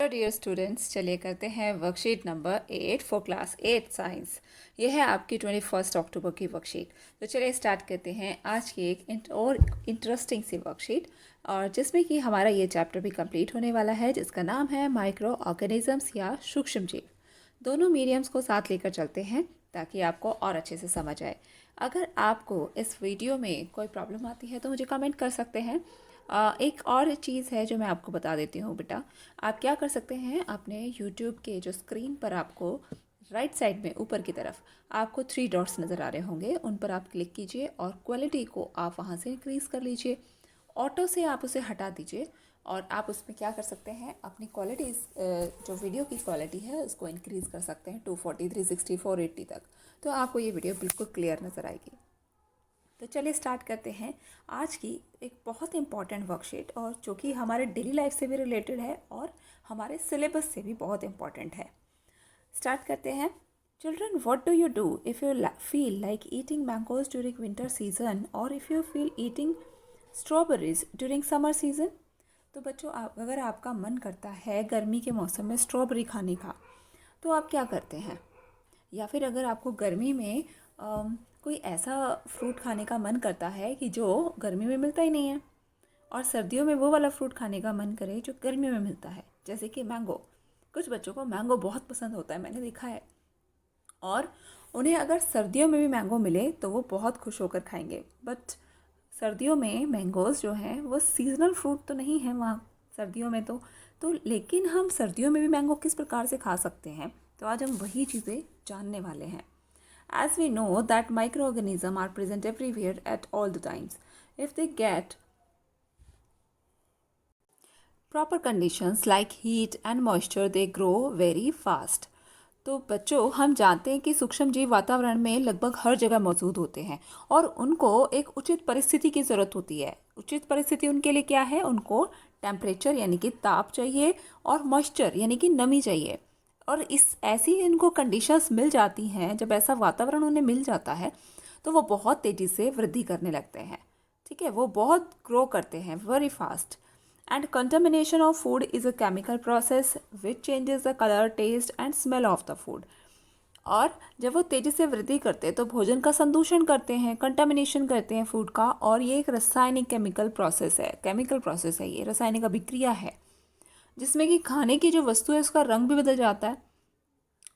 Dear students, चलिए करते हैं worksheet number 8 for class 8 science. ये है आपकी 21 अक्टूबर की वर्कशीट। तो चलिए स्टार्ट करते हैं आज की एक और इंटरेस्टिंग सी वर्कशीट, और जिसमें कि हमारा ये चैप्टर भी कंप्लीट होने वाला है, जिसका नाम है माइक्रो ऑर्गेनिजम्स या सूक्ष्म जीव। दोनों मीडियम्स को साथ लेकर चलते हैं ताकि आपको और अच्छे से समझ आए। अगर आपको इस वीडियो में कोई प्रॉब्लम आती है तो मुझे कमेंट कर सकते हैं। एक और चीज़ है जो मैं आपको बता देती हूँ बेटा। आप क्या कर सकते हैं, अपने यूट्यूब के जो स्क्रीन पर आपको राइट साइड में ऊपर की तरफ आपको 3 डॉट्स नज़र आ रहे होंगे, उन पर आप क्लिक कीजिए और क्वालिटी को आप वहाँ से इंक्रीज़ कर लीजिए। ऑटो से आप उसे हटा दीजिए और आप उसमें क्या कर सकते हैं, अपनी क्वालिटी जो वीडियो की क्वालिटी है उसको इंक्रीज़ कर सकते हैं 240, 360, 480 तक। तो आपको ये वीडियो बिल्कुल क्लियर नज़र आएगी। तो चलिए स्टार्ट करते हैं आज की एक बहुत इंपॉर्टेंट वर्कशीट, और जो कि हमारे डेली लाइफ से भी रिलेटेड है और हमारे सिलेबस से भी बहुत इंपॉर्टेंट है। स्टार्ट करते हैं। Children, what do you do if you feel like eating mangoes during winter season और if you feel eating strawberries during summer season. तो बच्चों, अगर आपका मन करता है गर्मी के मौसम में स्ट्रॉबेरी खाने का, तो आप क्या करते हैं? या फिर अगर आपको गर्मी में कोई ऐसा फ्रूट खाने का मन करता है कि जो गर्मी में मिलता ही नहीं है, और सर्दियों में वो वाला फ्रूट खाने का मन करे जो गर्मी में मिलता है, जैसे कि मैंगो। कुछ बच्चों को मैंगो बहुत पसंद होता है, मैंने देखा है, और उन्हें अगर सर्दियों में भी मैंगो मिले तो वो बहुत खुश होकर खाएंगे। बट सर्दियों में मैंगोज़ जो हैं वो सीजनल फ्रूट तो नहीं है वहाँ सर्दियों में। तो लेकिन हम सर्दियों में भी मैंगो किस प्रकार से खा सकते हैं, तो आज हम वही चीज़ें जानने वाले हैं। As we know that microorganisms are present everywhere at all the times. If they get proper conditions like heat and moisture, they grow very fast. तो बच्चों, हम जानते हैं कि सूक्ष्म जीव वातावरण में लगभग हर जगह मौजूद होते हैं और उनको एक उचित परिस्थिति की ज़रूरत होती है। उचित परिस्थिति उनके लिए क्या है? उनको टेम्परेचर यानी कि ताप चाहिए और मॉइस्चर यानी कि नमी चाहिए। और इस ऐसी इनको कंडीशंस मिल जाती हैं, जब ऐसा वातावरण उन्हें मिल जाता है तो वो बहुत तेज़ी से वृद्धि करने लगते हैं। ठीक है, वो बहुत ग्रो करते हैं very fast. And contamination of food is a chemical process which changes the color, taste and smell of the food. और जब वो तेज़ी से वृद्धि करते हैं तो भोजन का संदूषण करते हैं, कंटामिनेशन करते हैं फूड का, और ये एक रासायनिक केमिकल प्रोसेस है, ये रासायनिक अभिक्रिया है, जिसमें कि खाने की जो वस्तु है उसका रंग भी बदल जाता है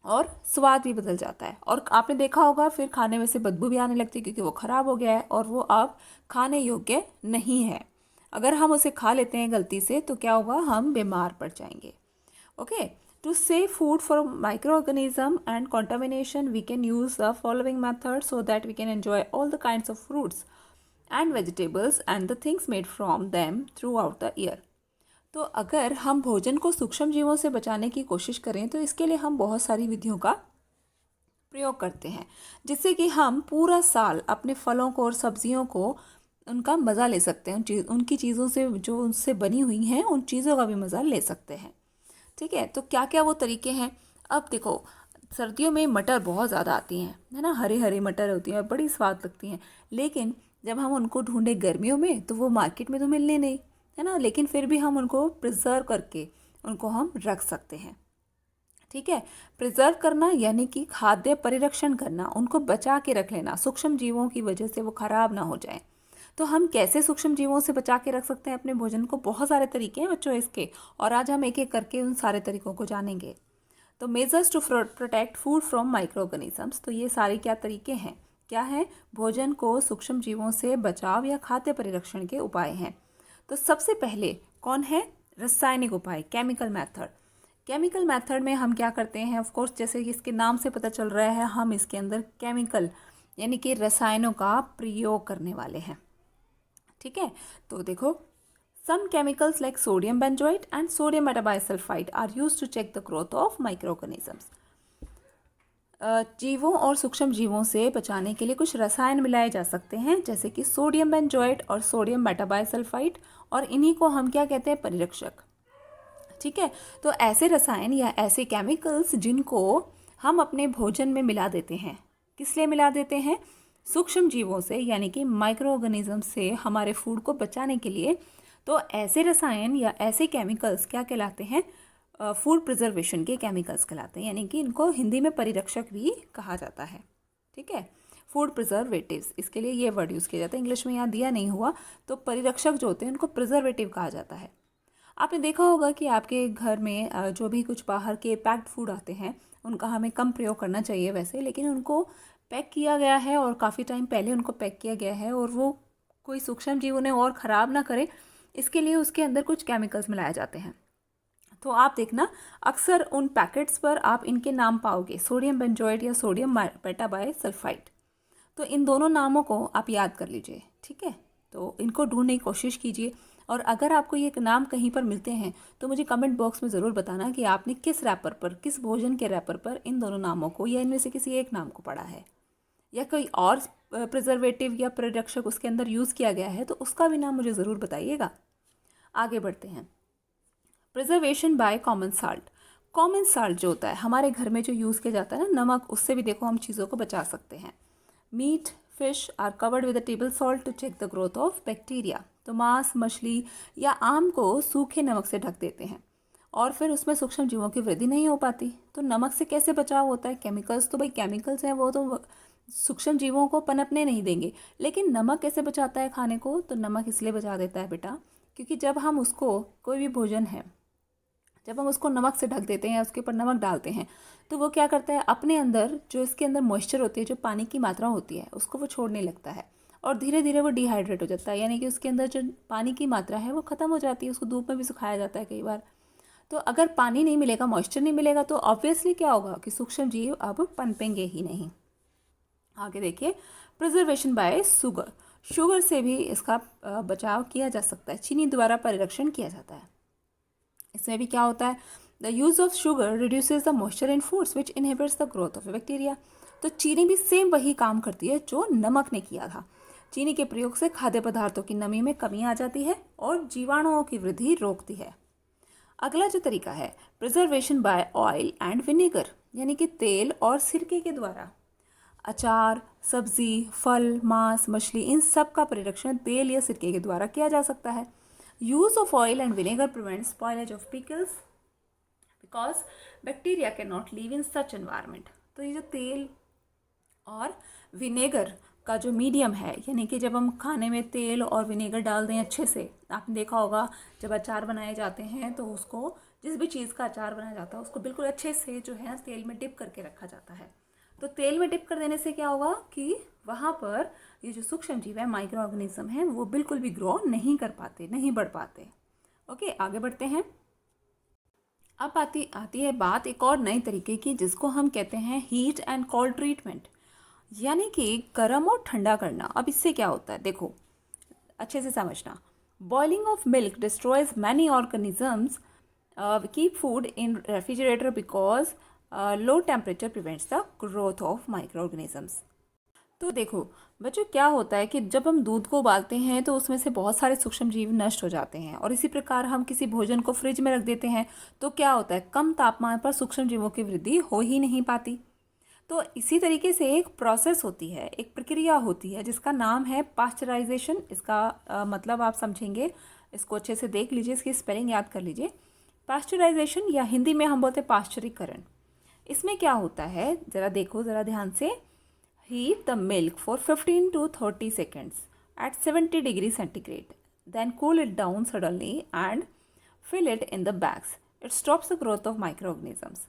और स्वाद भी बदल जाता है। और आपने देखा होगा फिर खाने में से बदबू भी आने लगती है, क्योंकि वो ख़राब हो गया है और वो अब खाने योग्य नहीं है। अगर हम उसे खा लेते हैं गलती से तो क्या होगा? हम बीमार पड़ जाएंगे। Okay, to save food from microorganism and contamination we can use the following method so that we can enjoy all the kinds of fruits and vegetables and the things made from them throughout the year. तो अगर हम भोजन को सूक्ष्म जीवों से बचाने की कोशिश करें तो इसके लिए हम बहुत सारी विधियों का प्रयोग करते हैं, जिससे कि हम पूरा साल अपने फलों को और सब्जियों को उनका मज़ा ले सकते हैं। उनकी चीज़ों से जो उनसे बनी हुई हैं उन चीज़ों का भी मज़ा ले सकते हैं। ठीक है, तो क्या क्या वो तरीके हैं? अब देखो, सर्दियों में मटर बहुत ज़्यादा आती हैं, है ना, हरी हरी मटर होती हैं, बड़ी स्वाद लगती हैं। लेकिन जब हम उनको ढूंढे गर्मियों में तो वो मार्केट में तो मिलने नहीं, है ना, लेकिन फिर भी हम उनको प्रिजर्व करके उनको हम रख सकते हैं। ठीक है, प्रिजर्व करना यानी कि खाद्य परिरक्षण करना, उनको बचा के रख लेना, सूक्ष्म जीवों की वजह से वो खराब ना हो जाए। तो हम कैसे सूक्ष्म जीवों से बचा के रख सकते हैं अपने भोजन को? बहुत सारे तरीके हैं बच्चों इसके, और आज हम एक एक करके उन सारे तरीकों को जानेंगे। तो measures to protect food from microorganisms, तो ये सारे क्या तरीके हैं, क्या है? भोजन को सूक्ष्म जीवों से बचाव या खाद्य परिरक्षण के उपाय हैं। तो सबसे पहले कौन है? रासायनिक उपाय, केमिकल मेथड। केमिकल मेथड में हम क्या करते हैं? ऑफ कोर्स, जैसे कि इसके नाम से पता चल रहा है, हम इसके अंदर केमिकल यानी कि रसायनों का प्रयोग करने वाले हैं। ठीक है, तो देखो, some chemicals like sodium benzoate and sodium metabisulphite are used to check the growth of microorganisms. जीवों और सूक्ष्म जीवों से बचाने के लिए कुछ रसायन मिलाए जा सकते हैं, जैसे कि सोडियम बेंजोएट और सोडियम मेटाबाइसल्फाइड, और इन्हीं को हम क्या कहते हैं? परिरक्षक। ठीक है, तो ऐसे रसायन या ऐसे केमिकल्स जिनको हम अपने भोजन में मिला देते हैं, किस लिए मिला देते हैं? सूक्ष्म जीवों से यानी कि माइक्रो ऑर्गेनिज्म से हमारे फूड को बचाने के लिए। तो ऐसे रसायन या ऐसे केमिकल्स क्या कहलाते हैं? फूड प्रिजर्वेशन के केमिकल्स कहलाते हैं, यानी कि इनको हिंदी में परिरक्षक भी कहा जाता है। ठीक है, फूड प्रिजर्वेटिव्स, इसके लिए ये वर्ड यूज़ किया जाता है। इंग्लिश में यहाँ दिया नहीं हुआ, तो परिरक्षक जो होते हैं उनको प्रिजर्वेटिव कहा जाता है। आपने देखा होगा कि आपके घर में जो भी कुछ बाहर के पैक्ड फूड आते हैं उनका हमें कम प्रयोग करना चाहिए वैसे, लेकिन उनको पैक किया गया है और काफ़ी टाइम पहले उनको पैक किया गया है, और वो कोई सूक्ष्म जीव उन्हें और ख़राब ना करे, इसके लिए उसके अंदर कुछ केमिकल्स मिलाए जाते हैं। तो आप देखना, अक्सर उन पैकेट्स पर आप इनके नाम पाओगे, सोडियम बेंजोएट या सोडियम पेंटाबाइसल्फाइड। तो इन दोनों नामों को आप याद कर लीजिए। ठीक है, तो इनको ढूंढने की कोशिश कीजिए, और अगर आपको ये नाम कहीं पर मिलते हैं तो मुझे कमेंट बॉक्स में ज़रूर बताना कि आपने किस रैपर पर, किस भोजन के रैपर पर इन दोनों नामों को या इनमें से किसी एक नाम को पढ़ा है, या कोई और प्रिजर्वेटिव या परिरक्षक उसके अंदर यूज़ किया गया है तो उसका भी नाम मुझे ज़रूर बताइएगा। आगे बढ़ते हैं। Preservation by common salt. Common salt जो होता है हमारे घर में जो यूज़ किया जाता है ना, नमक, उससे भी देखो हम चीज़ों को बचा सकते हैं। Meat, fish are covered with a table salt to check the growth of bacteria. तो मांस, मछली या आम को सूखे नमक से ढक देते हैं और फिर उसमें सूक्ष्म जीवों की वृद्धि नहीं हो पाती। तो नमक से कैसे बचाव होता है? केमिकल्स तो भाई केमिकल्स हैं, वो तो सूक्ष्म जीवों को पनपने नहीं देंगे, लेकिन नमक कैसे बचाता है खाने को? तो नमक इसलिए बचा देता है बेटा, क्योंकि जब हम उसको, कोई भी भोजन है, जब हम उसको नमक से ढक देते हैं, उसके ऊपर नमक डालते हैं, तो वो क्या करता है, अपने अंदर जो इसके अंदर मॉइस्चर होती है, जो पानी की मात्रा होती है, उसको वो छोड़ने लगता है और धीरे धीरे वो डिहाइड्रेट हो जाता है, यानी कि उसके अंदर जो पानी की मात्रा है वो ख़त्म हो जाती है। उसको धूप में भी सुखाया जाता है कई बार। तो अगर पानी नहीं मिलेगा, मॉइस्चर नहीं मिलेगा, तो ऑब्वियसली क्या होगा कि सूक्ष्म जीव अब पनपेंगे ही नहीं। आगे देखिए, प्रिजर्वेशन बाय शुगर। शुगर से भी इसका बचाव किया जा सकता है, चीनी द्वारा परिरक्षण किया जाता है। इसमें भी क्या होता है, the use of sugar reduces the moisture in foods which inhibits the growth of bacteria. तो चीनी भी सेम वही काम करती है जो नमक ने किया था। चीनी के प्रयोग से खाद्य पदार्थों की नमी में कमी आ जाती है और जीवाणुओं की वृद्धि रोकती है। अगला जो तरीका है, preservation by oil and vinegar, यानी कि तेल और सिरके के द्वारा। अचार, सब्जी, फल, मांस, मछली, इन सब का परिरक्षण तेल या सिरके के द्वारा किया जा सकता है। Use of oil and vinegar prevents spoilage of pickles because bacteria can not live in such environment. तो ये जो तेल और विनेगर का जो मीडियम है, यानी कि जब हम खाने में तेल और विनेगर डाल दें अच्छे से, आपने देखा होगा जब अचार बनाए जाते हैं तो उसको, जिस भी चीज़ का अचार बनाया जाता है उसको बिल्कुल अच्छे से जो है तेल में डिप करके रखा जाता है। तो तेल में डिप कर देने से क्या होगा कि वहाँ पर ये जो सूक्ष्म जीव है, माइक्रो ऑर्गेनिज्म है, वो बिल्कुल भी ग्रो नहीं कर पाते, नहीं बढ़ पाते। ओके, आगे बढ़ते हैं। अब आती है बात एक और नए तरीके की, जिसको हम कहते हैं हीट एंड कोल्ड ट्रीटमेंट, यानी कि गर्म और ठंडा करना। अब इससे क्या होता है, देखो अच्छे से समझना। Boiling of milk destroys many organisms, keep food in refrigerator because low temperature prevents the growth of microorganisms. तो देखो बच्चों, क्या होता है कि जब हम दूध को उबालते हैं तो उसमें से बहुत सारे सूक्ष्म जीव नष्ट हो जाते हैं, और इसी प्रकार हम किसी भोजन को फ्रिज में रख देते हैं तो क्या होता है, कम तापमान पर सूक्ष्म जीवों की वृद्धि हो ही नहीं पाती। तो इसी तरीके से एक प्रोसेस होती है, एक प्रक्रिया होती है जिसका नाम है पाश्चराइजेशन। इसका मतलब आप समझेंगे, इसको अच्छे से देख लीजिए, इसकी स्पेलिंग याद कर लीजिए। पाश्चराइजेशन, या हिंदी में हम बोलते हैं पाश्चरीकरण। इसमें क्या होता है, ज़रा देखो, ज़रा ध्यान से। Heat the milk for 15 to 30 seconds at 70 degree centigrade. Then cool it down suddenly and fill it in the bags. It stops the growth of microorganisms.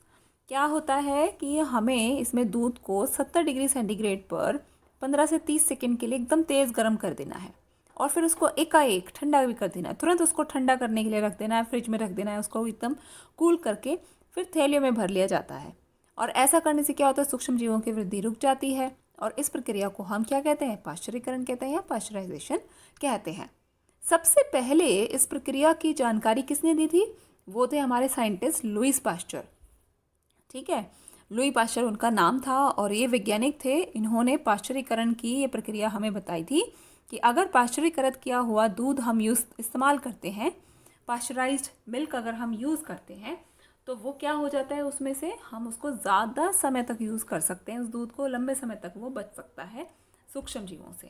क्या होता है कि हमें इसमें दूध को 70 डिग्री सेंटीग्रेड पर 15 से 30 सेकंड के लिए एकदम तेज़ गर्म कर देना है, और फिर उसको एकाएक ठंडा भी कर देना है। तुरंत उसको ठंडा करने के लिए रख देना है, फ्रिज में रख देना है, उसको एकदम कूल करके फिर थैलियों में भर लिया जाता है। और ऐसा करने से क्या होता है, सूक्ष्म जीवों की वृद्धि रुक जाती है, और इस प्रक्रिया को हम क्या कहते हैं, पाश्चरीकरण कहते हैं या पाश्चराइजेशन कहते हैं। सबसे पहले इस प्रक्रिया की जानकारी किसने दी थी? वो थे हमारे साइंटिस्ट लुईस पाश्चर। ठीक है, लुई पाश्चर उनका नाम था, और ये वैज्ञानिक थे। इन्होंने पाश्चरीकरण की ये प्रक्रिया हमें बताई थी कि अगर पाश्चरीकृत किया हुआ दूध हम इस्तेमाल करते हैं, पाश्चराइज्ड मिल्क अगर हम यूज़ करते हैं, तो वो क्या हो जाता है, उसमें से हम उसको ज़्यादा समय तक यूज़ कर सकते हैं, उस दूध को लंबे समय तक वो बच सकता है सूक्ष्म जीवों से।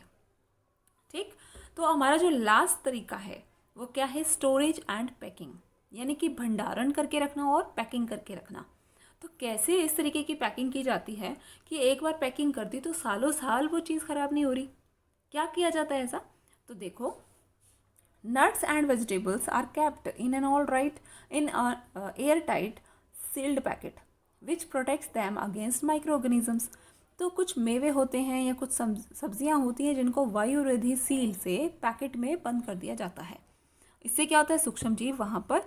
ठीक, तो हमारा जो लास्ट तरीका है वो क्या है, स्टोरेज एंड पैकिंग। यानी कि भंडारण करके रखना और पैकिंग करके रखना। तो कैसे इस तरीके की पैकिंग की जाती है कि एक बार पैकिंग कर दी तो सालों साल वो चीज़ ख़राब नहीं हो रही। क्या किया जाता है ऐसा? तो देखो, nuts and vegetables are kept in an all right in a airtight sealed packet which protects them against microorganisms। तो कुछ मेवे होते हैं या कुछ सब्जियां होती हैं जिनको वायुरोधी सील से पैकेट में बंद कर दिया जाता है। इससे क्या होता है, सूक्ष्म जीव वहाँ पर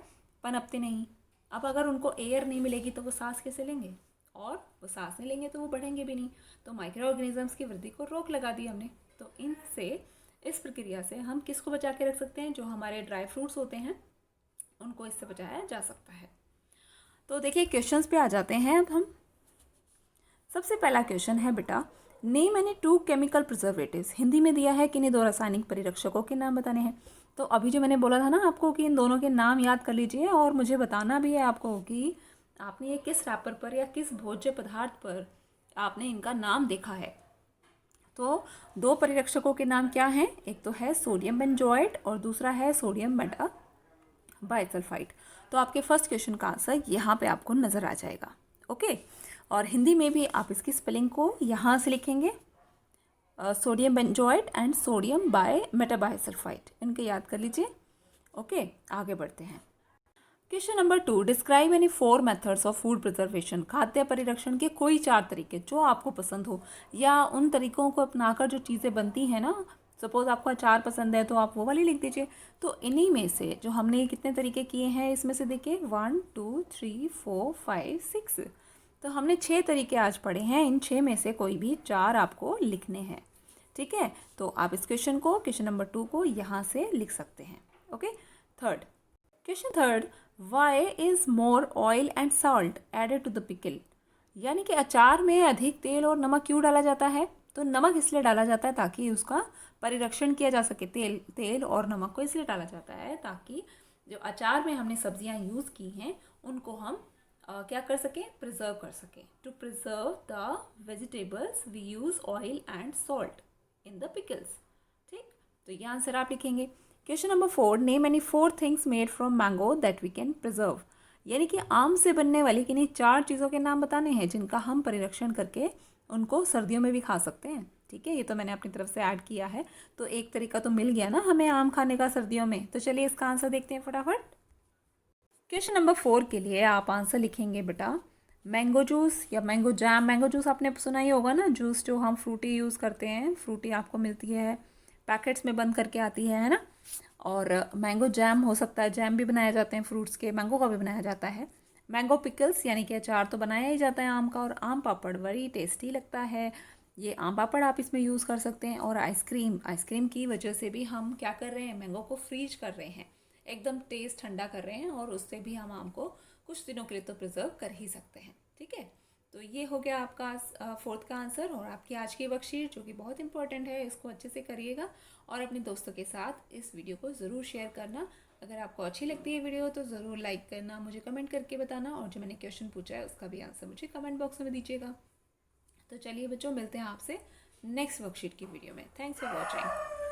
पनपते नहीं। अब अगर उनको एयर नहीं मिलेगी तो वो सांस कैसे लेंगे, और वो सांस नहीं लेंगे तो वो बढ़ेंगे भी नहीं। तो माइक्रो ऑर्गेनिजम्स की वृद्धि को रोक लगा दी हमने। तो इनसे, इस प्रक्रिया से हम किसको बचा के रख सकते हैं? जो हमारे ड्राई फ्रूट्स होते हैं उनको इससे बचाया जा सकता है। तो देखिए क्वेश्चंस पे आ जाते हैं अब हम। सबसे पहला क्वेश्चन है बेटा, name any two chemical preservatives. Hindi में दिया है कि इन्हीं दो रासायनिक परिरक्षकों के नाम बताने हैं। तो अभी जो मैंने बोला था ना आपको कि इन दोनों के नाम याद कर लीजिए और मुझे बताना भी है आपको कि आपने ये किस रैपर पर या किस भोज्य पदार्थ पर आपने इनका नाम देखा है। तो दो परिरक्षकों के नाम क्या हैं? एक तो है सोडियम बेंजोएट और दूसरा है सोडियम मेटा बाइसल्फाइड। तो आपके फर्स्ट क्वेश्चन का आंसर यहाँ पे आपको नज़र आ जाएगा। ओके, और हिंदी में भी आप इसकी स्पेलिंग को यहाँ से लिखेंगे, sodium benzoate and sodium metabisulphide, इनके याद कर लीजिए। ओके, आगे बढ़ते हैं। Question number 2, describe any 4 methods of food preservation. खाद्य परिरक्षण के कोई 4 तरीके जो आपको पसंद हो, या उन तरीकों को अपनाकर जो चीज़ें बनती हैं ना, सपोज आपको अचार पसंद है तो आप वो वाली लिख दीजिए। तो इन्हीं में से जो हमने कितने तरीके किए हैं इसमें से देखिए 1 2 3 4 5 6, तो हमने 6 तरीके आज पढ़े हैं। इन 6 में से कोई भी 4 आपको लिखने हैं। ठीक है, तो आप इस क्वेश्चन को, क्वेश्चन नंबर 2 को यहाँ से लिख सकते हैं। Okay, third question, third, why is more oil and salt added to the pickle. यानी कि अचार में अधिक तेल और नमक क्यों डाला जाता है? तो नमक इसलिए डाला जाता है ताकि उसका परिरक्षण किया जा सके। तेल और नमक को इसलिए डाला जाता है ताकि जो अचार में हमने सब्जियां यूज़ की हैं उनको हम क्या कर सकें, प्रिजर्व कर सकें। To preserve the vegetables we use oil and salt in the pickles. ठीक, तो ये आंसर आप लिखेंगे। Question number 4, name any 4 things made from mango that we can preserve. यानी कि आम से बनने वाली किन्हीं 4 चीज़ों के नाम बताने हैं जिनका हम परिरक्षण करके उनको सर्दियों में भी खा सकते हैं। ठीक है, ये तो मैंने अपनी तरफ से ऐड किया है। तो एक तरीका तो मिल गया ना हमें आम खाने का सर्दियों में। तो चलिए इसका आंसर देखते हैं फटाफट। क्वेश्चन नंबर 4 के लिए आप आंसर लिखेंगे बेटा मैंगो जूस या मैंगो जैम। मैंगो जूस आपने सुना ही होगा ना, जूस जो हम फ्रूटी यूज़ करते हैं। फ्रूटी आपको मिलती है पैकेट्स में बंद करके आती है ना। और मैंगो जैम हो सकता है, जैम भी बनाए जाते हैं फ्रूट्स के, मैंगो का भी बनाया जाता है। मैंगो पिकल्स यानी कि अचार तो बनाया ही जाता है आम का। और आम पापड़ बड़ी टेस्टी लगता है, ये आम पापड़ आप इसमें यूज़ कर सकते हैं। और आइसक्रीम, आइसक्रीम की वजह से भी हम क्या कर रहे हैं, मैंगो को फ्रीज कर रहे हैं, एकदम टेस्ट ठंडा कर रहे हैं, और उससे भी हम आम को कुछ दिनों के लिए तो प्रिजर्व कर ही सकते हैं। ठीक है, तो ये हो गया आपका 4th का आंसर। और आपकी आज की वर्कशीट जो कि बहुत इंपॉर्टेंट है, इसको अच्छे से करिएगा और अपने दोस्तों के साथ इस वीडियो को ज़रूर शेयर करना। अगर आपको अच्छी लगती है वीडियो तो ज़रूर लाइक करना, मुझे कमेंट करके बताना, और जो मैंने क्वेश्चन पूछा है उसका भी आंसर मुझे कमेंट बॉक्स में दीजिएगा। तो चलिए बच्चों, मिलते हैं आपसे नेक्स्ट वर्कशीट की वीडियो में। Thanks for watching.